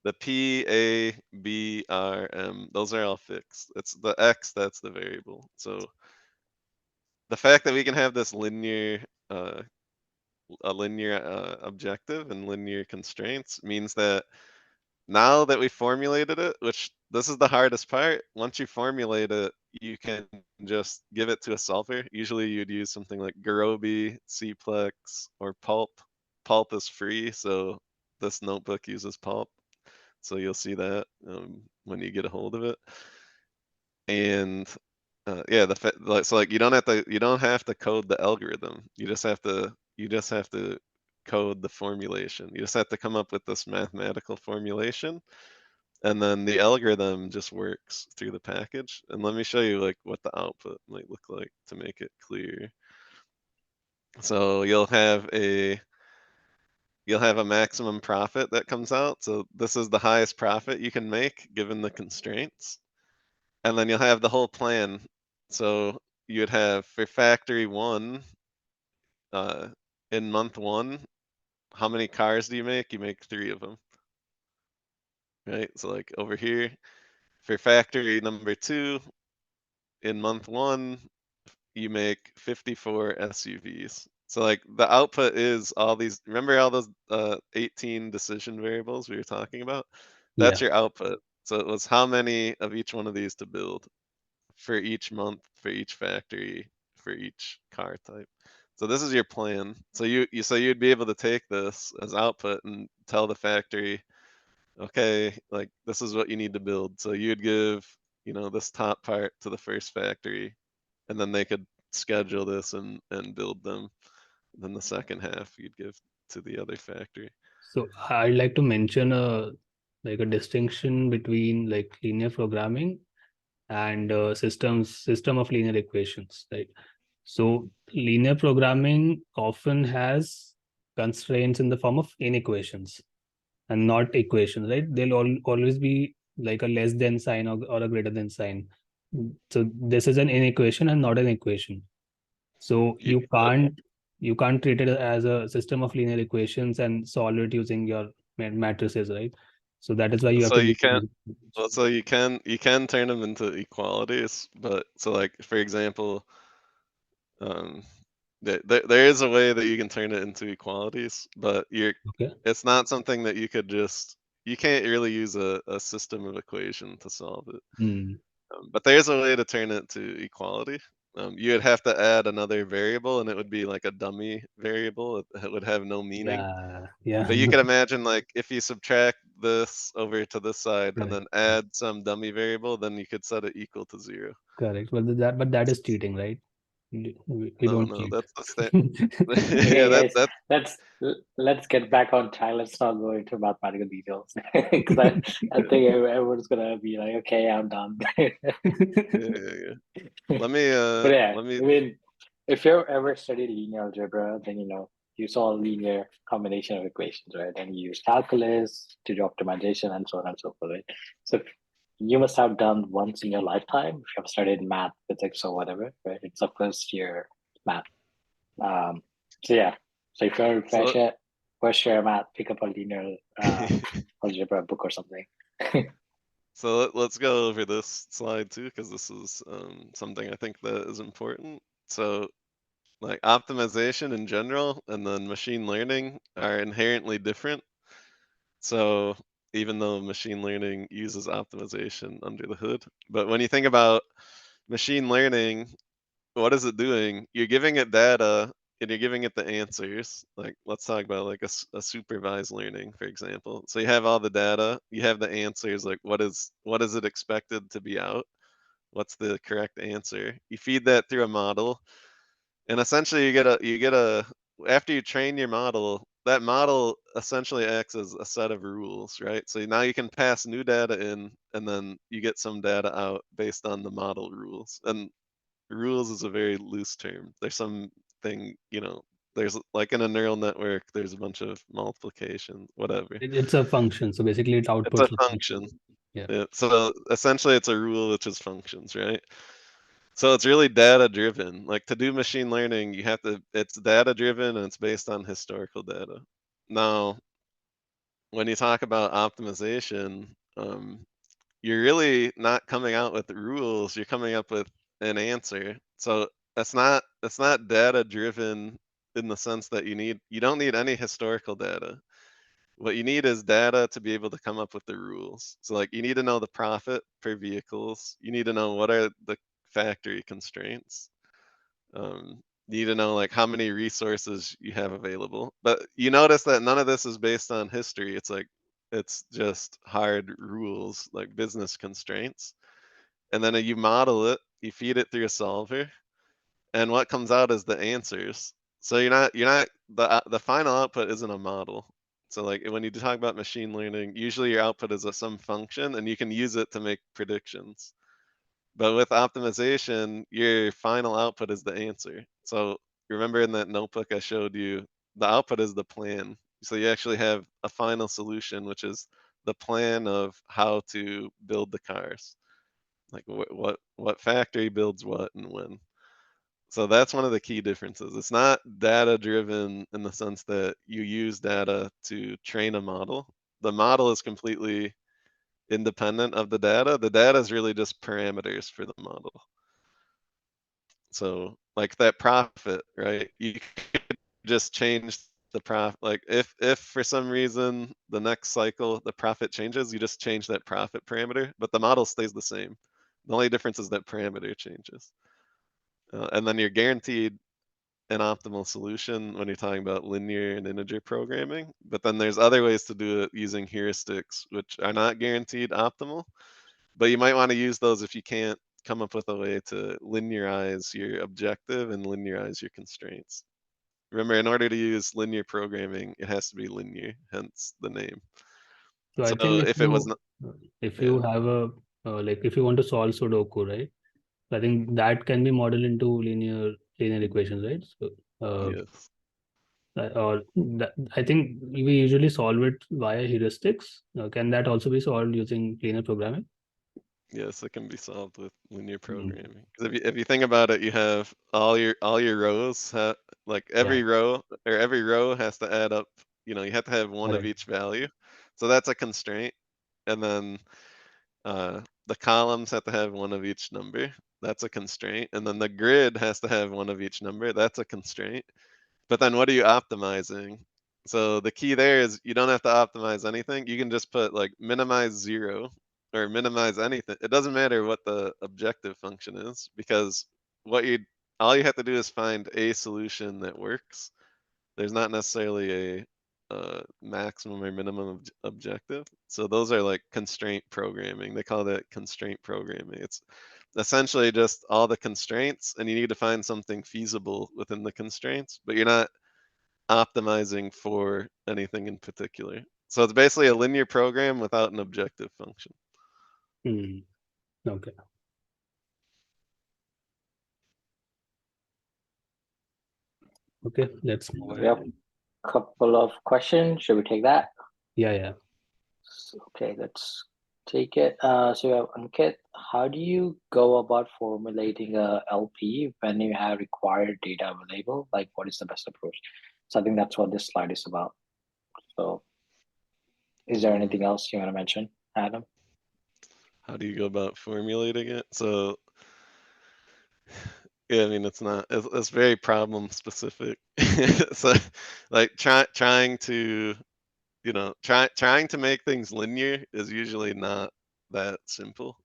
The P, A, B, R, M, those are all fixed. It's the X that's the variable. So the fact that we can have this linear, a linear objective and linear constraints means that now that we formulated it, which this is the hardest part, once you formulate it, you can just give it to a solver. Usually you'd use something like Gurobi, Cplex, or Pulp. Pulp is free, so this notebook uses Pulp. So you'll see that when you get a hold of it. And yeah, so like you don't have to code the algorithm. You just have to code the formulation. You just have to come up with this mathematical formulation, and then the algorithm just works through the package. And let me show you like what the output might look like to make it clear. So you'll have a maximum profit that comes out. So this is the highest profit you can make given the constraints. And then you'll have the whole plan. So you would have for factory 1, in month 1, how many cars do you make? You make 3 of them. Right? So like over here, for factory number 2, in month 1, you make 54 SUVs. So like the output is all these, remember all those 18 decision variables we were talking about? That's Yeah. your output. So it was how many of each one of these to build for each month, for each factory, for each car type. So this is your plan. So you'd be able to take this as output and tell the factory, okay, like this is what you need to build. So you'd give, this top part to the first factory, and then they could schedule this and build them. Then the second half you'd give to the other factory. So I'd like to mention a distinction between like linear programming and system of linear equations, right? So linear programming often has constraints in the form of inequations and not equations, right? They'll always be like a less than sign or a greater than sign. So this is an inequation and not an equation. So you can't treat it as a system of linear equations and solve it using your matrices, right? So that is why you have So to you use can't. Well, so you can turn them into equalities, but so like for example, there is a way that you can turn it into equalities, but Okay. it's not something that you could just you can't really use a system of equation to solve it. Hmm. But there's a way to turn it to equality. You would have to add another variable, and it would be like a dummy variable. It would have no meaning. Yeah. But you could imagine like if you subtract this over to this side and Correct. then add some dummy variable, then you could set it equal to 0. Correct. But that is cheating, right? We No, don't no, cheat. that's the stat. Okay, Yeah, guys, that's let's get back on track. Let's not go into mathematical details because I think everyone's gonna be like, okay, I'm done. yeah. But yeah, Let me I mean, if you ever studied linear algebra, then you saw a linear combination of equations, right? And you use calculus to do optimization and so on and so forth, right? So you must have done once in your lifetime if you have studied math, physics, or whatever, right? It's a first year math. Um, so yeah, so if you're so first year math, pick up a linear algebra book or something. so let's go over this slide too, because this is something I think that is important. So like optimization in general and then machine learning are inherently different. So even though machine learning uses optimization under the hood, but when you think about machine learning, what is it doing? You're giving it data and you're giving it the answers. Like let's talk about like a supervised learning, for example. So you have all the data, you have the answers, like what is it expected to be out? What's the correct answer? You feed that through a model, and essentially you get a after you train your model, that model essentially acts as a set of rules, right? So now you can pass new data in, and then you get some data out based on the model rules. And rules is a very loose term. There's something, there's like in a neural network, there's a bunch of multiplication, whatever. It's a function. So basically it It's a outputs a function. function. Yeah. Yeah. So essentially it's a rule which is functions, right? So it's really data driven. Like to do machine learning, it's data driven and it's based on historical data. Now, when you talk about optimization, you're really not coming out with the rules, you're coming up with an answer. So it's not data driven in the sense that you don't need any historical data. What you need is data to be able to come up with the rules. So like you need to know the profit per vehicles. You need to know what are the factory constraints. You need to know like how many resources you have available. But you notice that none of this is based on history. It's just hard rules, like business constraints. And then you model it, you feed it through a solver, and what comes out is the answers. So you're not the final output isn't a model. So like when you talk about machine learning, usually your output is some function and you can use it to make predictions. But with optimization, your final output is the answer. So remember in that notebook I showed you, the output is the plan. So you actually have a final solution, which is the plan of how to build the cars. Like what factory builds what and when. So that's one of the key differences. It's not data driven in the sense that you use data to train a model. The model is completely independent of the data. The data is really just parameters for the model. So like that profit, right? You could just change the profit. Like if for some reason the next cycle the profit changes, you just change that profit parameter, but the model stays the same. The only difference is that parameter changes. And then you're guaranteed an optimal solution when you're talking about linear and integer programming. But then there's other ways to do it using heuristics, which are not guaranteed optimal. But you might want to use those if you can't come up with a way to linearize your objective and linearize your constraints. Remember, in order to use linear programming, it has to be linear, hence the name. So I think So if it was not, if yeah, you have a like if you want to solve Sudoku, right? So I think that can be modeled into linear equations, right? So yes, or that, I think we usually solve it via heuristics. Can that also be solved using linear programming? yes, it can be solved with linear Mm. programming. Because if you think about it, you have all your rows, like Yeah, every row has to add up. You have to have one of correct. each value. So that's a constraint. and then the columns have to have one of each number. That's a constraint. And then the grid has to have one of each number. That's a constraint. But then what are you optimizing? So the key there is you don't have to optimize anything. You can just put like minimize 0 or minimize anything. It doesn't matter what the objective function is, because all you have to do is find a solution that works. There's not necessarily a maximum or minimum objective. So those are like constraint programming. They call that constraint programming. It's essentially just all the constraints, and you need to find something feasible within the constraints, but you're not optimizing for anything in particular. So it's basically a linear program without an objective function. Okay. Okay, let's move We have a couple of questions. Should we take that? Yeah. Okay, let's take it. So we have Ankit. How do you go about formulating a LP when you have required data available? Like, what is the best approach? So I think that's what this slide is about. So is there anything else you want to mention, Adam? How do you go about formulating it? So yeah, I mean, it's very problem specific. So like trying to trying to make things linear is usually not that simple.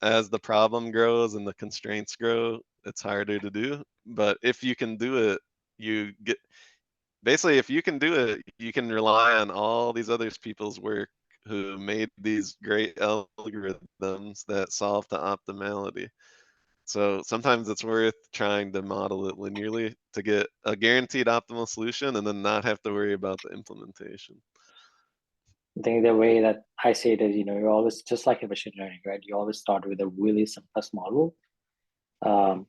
As the problem grows and the constraints grow, it's harder to do. But if you can do it, if you can do it, you can rely on all these other people's work who made these great algorithms that solve the optimality. So sometimes it's worth trying to model it linearly to get a guaranteed optimal solution and then not have to worry about the implementation. I think the way that I say it is, you're always, just like in machine learning, right? You always start with a really simplest model, and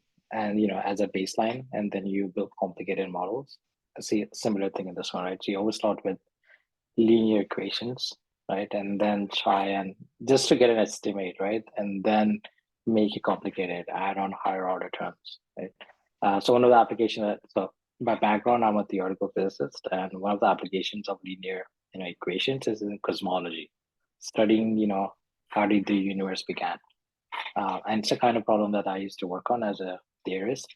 as a baseline, and then you build complicated models. I see a similar thing in this one, right? So you always start with linear equations, right? And then try and just to get an estimate, right? And then make it complicated, add on higher order terms, right? So one of the applications, so by background, I'm a theoretical physicist, and one of the applications of linear equations is in cosmology, studying, how did the universe began. And it's a kind of problem that I used to work on as a theorist.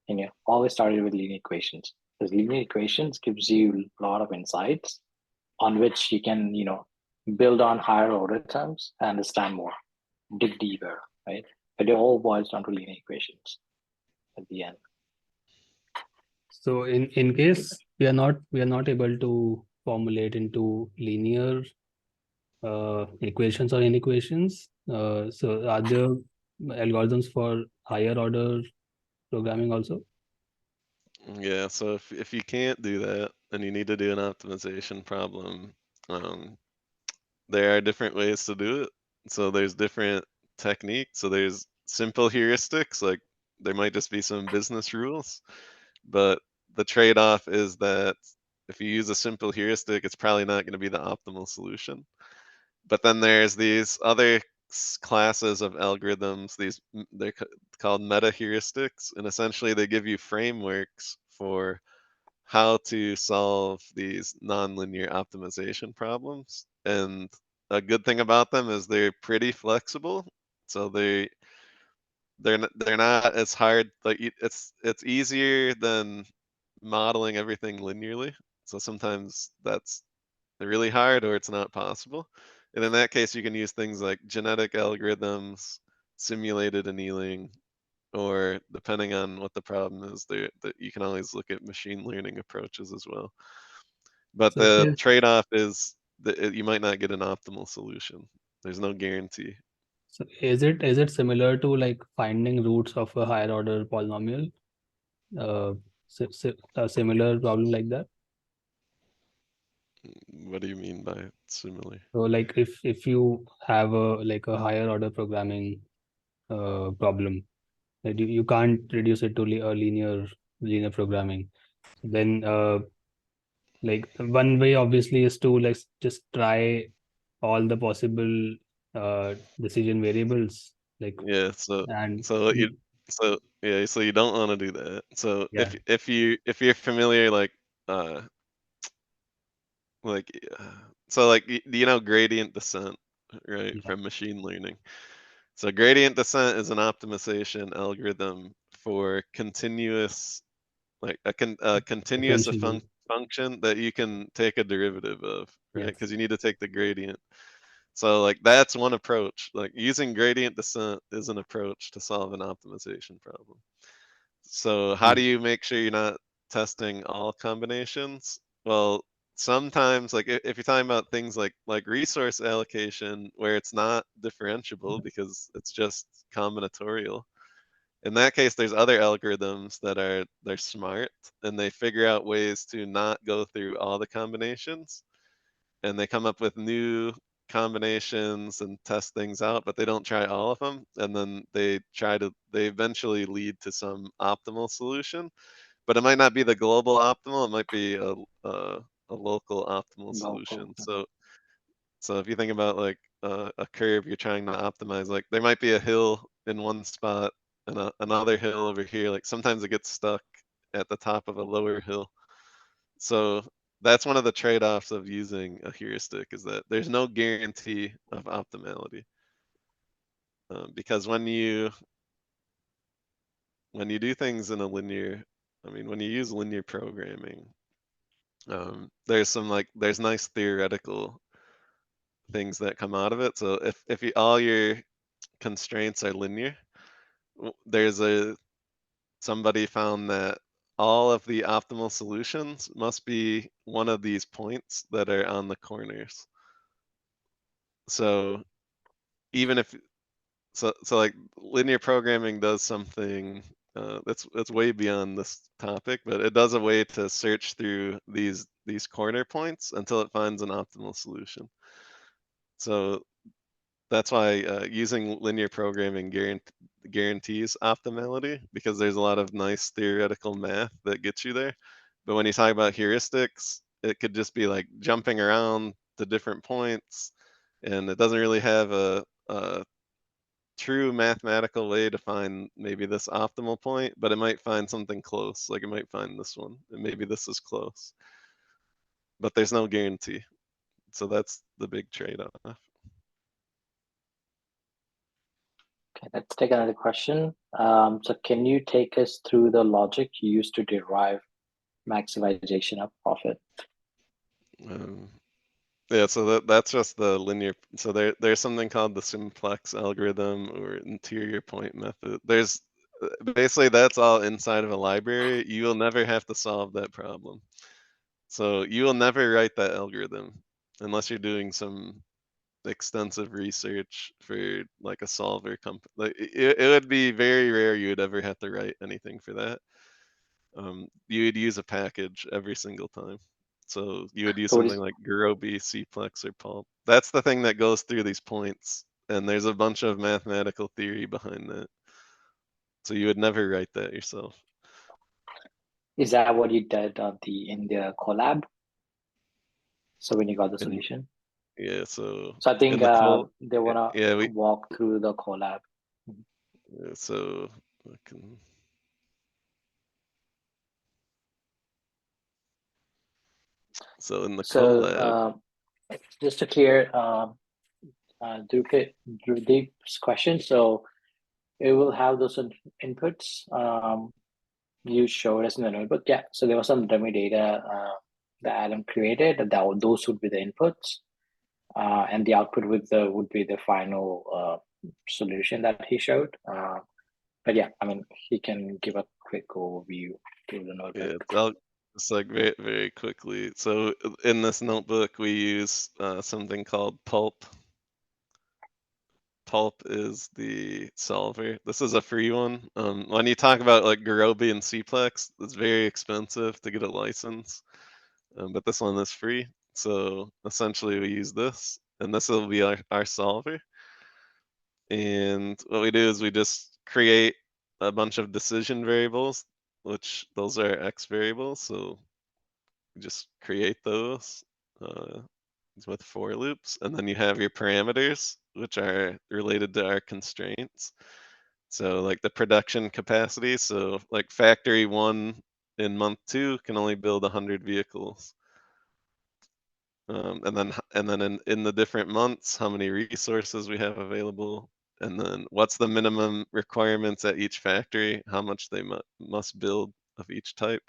And always started with linear equations, because linear equations gives you a lot of insights on which you can, build on higher order terms and understand more, dig deeper, right? But it all boils down to linear equations at the end. So in case we are not able to formulate into linear equations or inequations, so are there algorithms for higher order programming also? Yeah, so if you can't do that and you need to do an optimization problem, there are different ways to do it. So there's different techniques. So there's simple heuristics, like there might just be some business rules, but the trade-off is that if you use a simple heuristic, it's probably not going to be the optimal solution. But then there's these other classes of algorithms, they're called meta heuristics, and essentially they give you frameworks for how to solve these nonlinear optimization problems. And a good thing about them is they're pretty flexible. So they're not as hard, like it's easier than modeling everything linearly. So sometimes that's really hard or it's not possible. And in that case, you can use things like genetic algorithms, simulated annealing, or depending on what the problem is, that you can always look at machine learning approaches as well. But So the trade-off is that you might not get an optimal solution. There's no guarantee. So is it similar to like finding roots of a higher order polynomial? A similar problem like that? What do you mean by similar? So like if you have a higher order programming problem, that you can't reduce it to a linear programming, then like one way obviously is to like just try all the possible decision variables, like Yeah, so and so you so yeah, so you don't want to do that. So yeah. if you're familiar, like uh like so like you know gradient descent, right, Yeah. from machine learning. So gradient descent is an optimization algorithm for continuous, like a continuous Differentiable. function that you can take a derivative of, right? Yes. Because you need to take the gradient. So like that's one approach. Like using gradient descent is an approach to solve an optimization problem. So how do you make sure you're not testing all combinations? Well, sometimes like if you're talking about things like resource allocation where it's not differentiable because it's just combinatorial. In that case, there's other algorithms that they're smart and they figure out ways to not go through all the combinations, and they come up with new combinations and test things out, but they don't try all of them, and then they eventually lead to some optimal solution, but it might not be the global optimal, it might be a local optimal Local. solution. So if you think about like a curve you're trying to optimize, like there might be a hill in one spot and another hill over here. Like sometimes it gets stuck at the top of a lower hill. So that's one of the trade-offs of using a heuristic, is that there's no guarantee of optimality. Because when you do things in a linear, I mean, when you use linear programming, there's nice theoretical things that come out of it. So if all your constraints are linear, there's somebody found that all of the optimal solutions must be one of these points that are on the corners. So even if so like linear programming does something that's way beyond this topic, but it does a way to search through these corner points until it finds an optimal solution. So that's why using linear programming guarantees optimality, because there's a lot of nice theoretical math that gets you there. But when you talk about heuristics, it could just be like jumping around to different points, and it doesn't really have a true mathematical way to find maybe this optimal point, but it might find something close. Like it might find this one, and maybe this is close. But there's no guarantee. So that's the big trade-off. Okay, let's take another question. So can you take us through the logic used to derive maximization of profit? Um, Yeah, so that's just the linear. So there's something called the simplex algorithm or interior point method. There's basically that's all inside of a library. You will never have to solve that problem. So you will never write that algorithm unless you're doing some extensive research for like a solver company. Like it would be very rare you would ever have to write anything for that. You would use a package every single time. So you would use So what something is like Gurobi, Cplex, or Pulp. That's the thing that goes through these points, and there's a bunch of mathematical theory behind that. So you would never write that yourself. that what you did on in the collab? So when you got the And solution? yeah, so So I think in the code, they wanna yeah, walk through the collab. so I can, so in the So collab, just to clear Deep's question, so it will have those inputs you showed us in the notebook. Yeah, so there was some dummy data that Adam created. Those would be the inputs, and the output would be the final solution that he showed. But yeah, I mean, he can give a quick overview through the notebook. yeah, I'll just like very, very quickly. So in this notebook, we use something called Pulp. Pulp is the solver. This is a free one. When you talk about like Gurobi and Cplex, it's very expensive to get a license, but this one is free. So essentially, we use this, and this will be our solver. And what we do is we just create a bunch of decision variables, which those are x variables. So we just create those. With for loops, and then you have your parameters, which are related to our constraints. So like the production capacity, so like factory 1 in month 2 can only build 100 vehicles. and then in the different months, how many resources we have available, and then what's the minimum requirements at each factory, how much they must build of each type.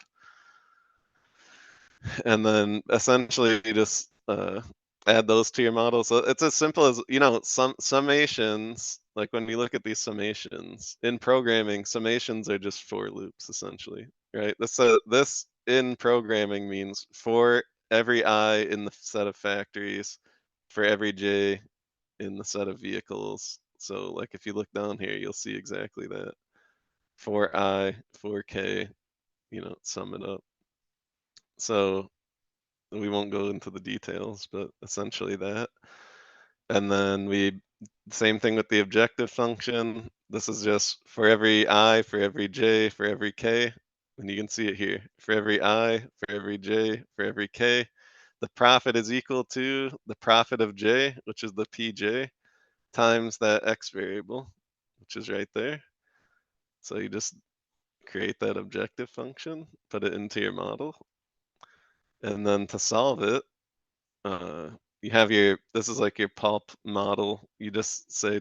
And then essentially you just add those to your model. So it's as simple as, some summations, like when you look at these summations in programming, summations are just for loops essentially, right? This in programming means for every I in the set of factories, for every J in the set of vehicles. So like if you look down here, you'll see exactly that. For I, for K, sum it up. So we won't go into the details, but essentially that. And then same thing with the objective function. This is just for every I, for every J, for every K. And you can see it here. For every I, for every J, for every K, the profit is equal to the profit of J, which is the PJ, times that X variable, which is right there. So you just create that objective function, put it into your model. And then to solve it, you have this is like your pulp model. You just say,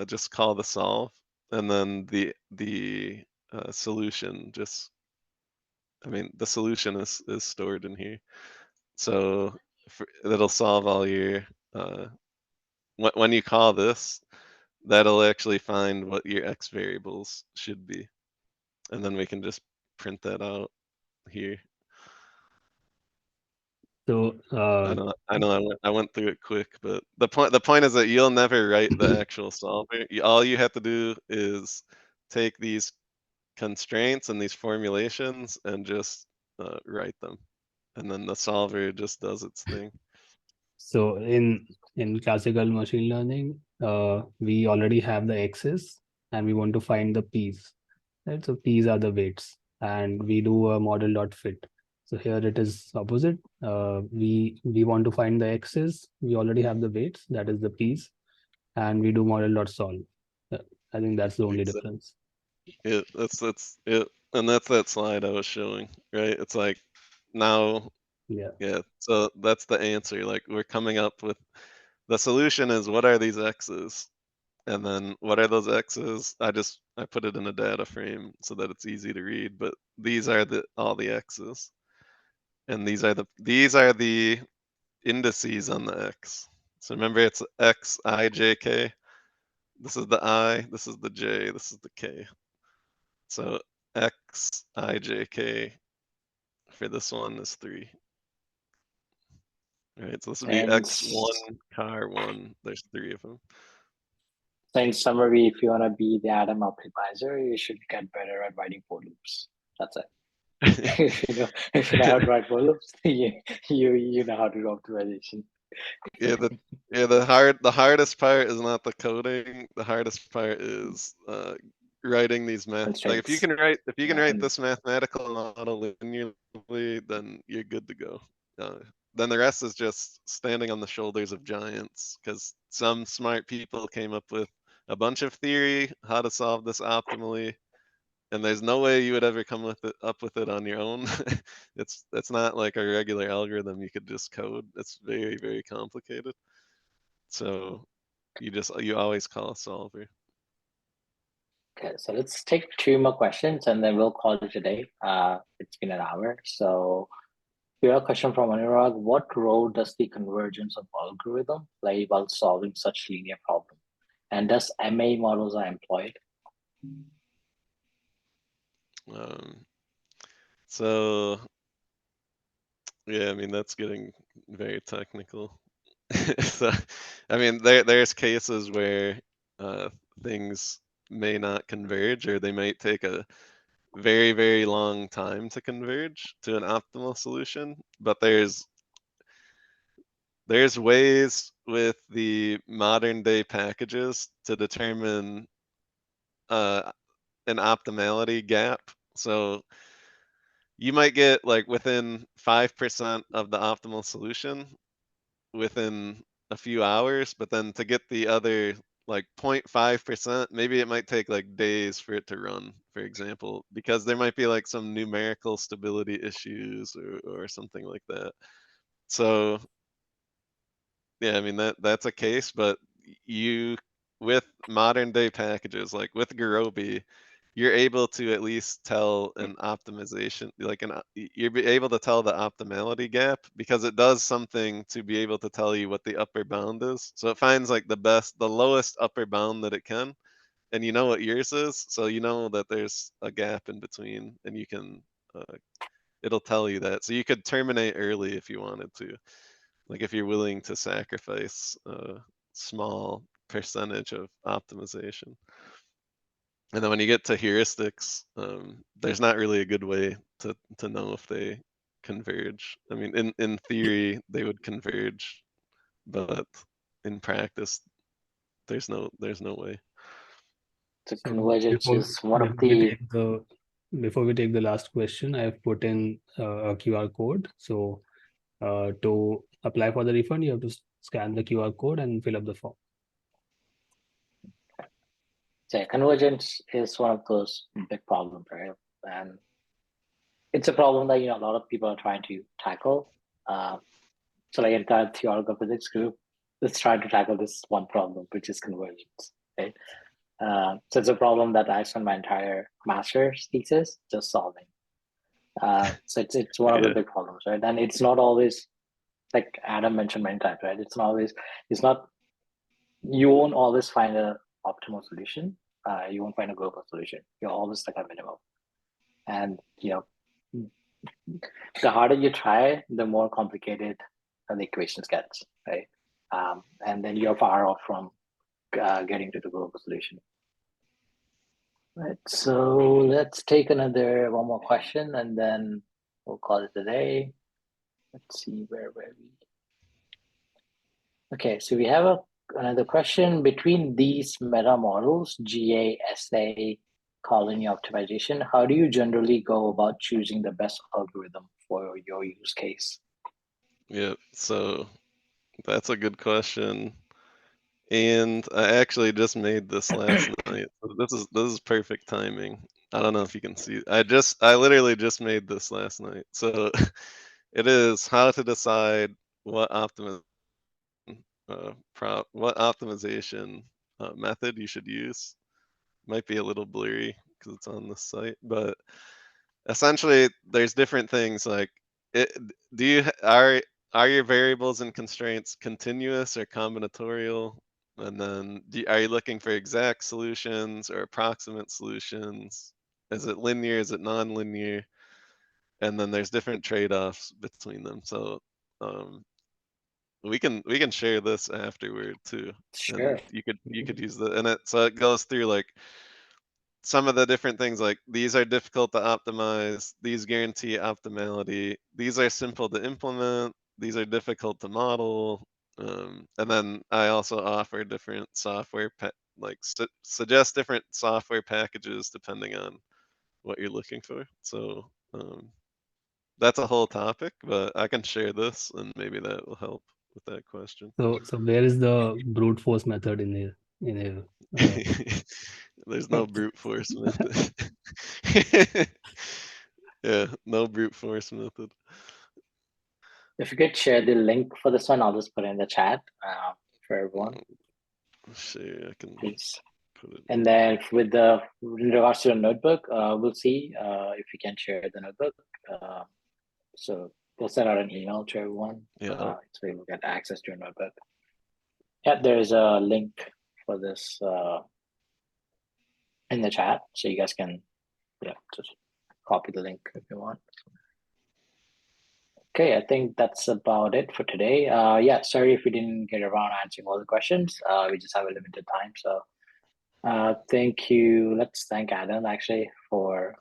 just call the solve, and then the solution the solution is stored in here. So it'll solve all your, when you call this, that'll actually find what your X variables should be. And then we can just print that out here. So I know I went through it quick, but the point is that you'll never write the actual solver. All you have to do is take these constraints and these formulations and just write them, and then the solver just does its thing. So in classical machine learning, we already have the x's and we want to find the p's, right? So p's are the weights, and we do a model dot fit. So here it is opposite. We want to find the x's. We already have the weights, that is the p's, and we do model dot solve. I think that's the only difference. Yeah, that's it, and that's that slide I was showing, right? It's like now, yeah. So that's the answer. Like we're coming up with the solution is what are these x's, and then what are those x's? I put it in a data frame so that it's easy to read. But these are all the x's, and these are the indices on the x. So remember, it's x, I, j, k. This is the I, this is the j, this is the k. So x, I, j, k for this one is 3. All right, so this would be x1, car 1. There's 3 of them. So in summary, if you want to be the Adam optimizer, you should get better at writing for loops. That's it. if you know how to write for loops, you know how to do optimization. The hardest part is not the coding. The hardest part is writing these math. Like if you can write this mathematical model linearly, then you're good to go. Then the rest is just standing on the shoulders of giants, because some smart people came up with a bunch of theory how to solve this optimally, and there's no way you would ever come up with it on your own. It's not like a regular algorithm you could just code. It's very, very complicated. So you always call a solver. Okay, so let's take 2 more questions and then we'll call it a day. It's been an hour. So we have a question from Anurag. What role does the convergence of algorithm play while solving such linear problem? And does MA models are employed? So yeah, I mean that's getting very technical. So I mean there's cases where things may not converge, or they might take a very, very long time to converge to an optimal solution. But there's ways with the modern day packages to determine an optimality gap. So you might get like within 5% of the optimal solution within a few hours, but then to get the other like 0.5%, maybe it might take like days for it to run, for example, because there might be like some numerical stability issues or something like that. So yeah, I mean that's a case, but you with modern day packages like with Garobi, you're able to at least tell an optimization, like you're able to tell the optimality gap because it does something to be able to tell you what the upper bound is. So it finds like the lowest upper bound that it can, and you know what yours is, so you know that there's a gap in between, and you can it'll tell you that. So you could terminate early if you wanted to, like if you're willing to sacrifice a small percentage of optimization. And then when you get to heuristics, there's not really a good way to know if they converge. I mean, in theory they would converge, but in practice there's no way. So So convergence before is one of before we the take the before we take the last question, I've put in a QR code. So to apply for the refund, you have to scan the QR code and fill up the form. convergence is one of those big problems, right? And it's a problem that a lot of people are trying to tackle. So like entire theoretical physics group is trying to tackle this one problem, which is convergence, right? So it's a problem that I spent my entire master's thesis just solving. So it's one of the Yeah. big problems, right? And it's not always, like Adam mentioned many times, right? You won't always find a optimal solution. You won't find a global solution. You're always like a minimum. And the harder you try, the more complicated the equations gets, right? And then you're far off from getting to the global solution. Right. So let's take one more question, and then we'll call it a day. Let's see where were we. Okay, so we have another question. Between these meta models, GA, SA, colony optimization, how do you generally go about choosing the best algorithm for your use case? Yeah, so that's a good question. And I actually just made this last night. So this is perfect timing. I don't know if you can see. I literally just made this last night. So it is how to decide what optimization method you should use. Might be a little blurry because it's on the site, but essentially there's different things like it. Are your variables and constraints continuous or combinatorial? And then are you looking for exact solutions or approximate solutions? Is it linear? Is it non-linear? And then there's different trade-offs between them. So we can share this afterward too. Sure. And you could use so it goes through like some of the different things, like these are difficult to optimize, these guarantee optimality, these are simple to implement, these are difficult to model. And then I also offer different software, suggest different software packages depending on what you're looking for. So that's a whole topic, but I can share this and maybe that will help with that question. So where is the brute force method in here? There's no brute force method. Yeah, no brute force method. If you could share the link for this one, I'll just put it in the chat for everyone. Sure, I can please. put it. And then in regards to the notebook, we'll see if we can share the notebook. So we'll send out an email to everyone. Yeah. So you will get access to your notebook. Yeah, there's a link for this in the chat, so you guys can just copy the link if you want. Okay, I think that's about it for today. Yeah, sorry if we didn't get around answering all the questions. We just have a limited time, so thank you. Let's thank Adam actually for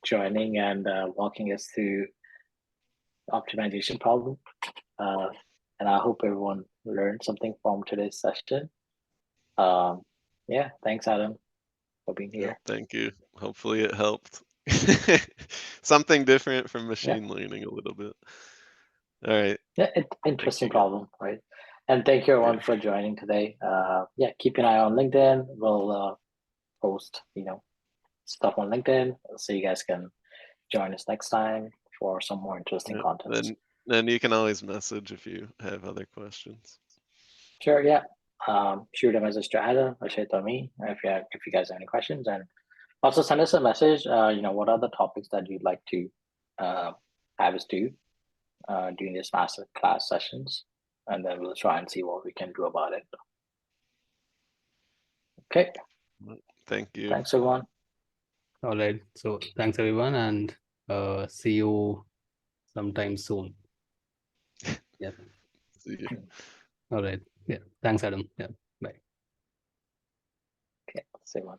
joining and walking us through optimization problem. And I hope everyone learned something from today's session. Yeah, thanks, Adam, for being here. Yeah, thank you. Hopefully it helped. Something different from machine learning a little bit. All right. Yeah, interesting problem, right? And thank you everyone for joining today. Yeah, keep an eye on LinkedIn. We'll post, stuff on LinkedIn so you guys can join us next time for some more interesting content. And you can always message if you have other questions. Sure, yeah. Shoot a message to Adam or shoot to me if you guys have any questions, and also send us a message. What are the topics that you'd like to have us do during this master class sessions, and then we'll try and see what we can do about it. Okay. Thank you. Thanks, everyone. All right. So thanks everyone, and see you sometime soon. Yeah. See you. All right. Yeah. Thanks, Adam. Yeah. Bye. Okay, let's see one.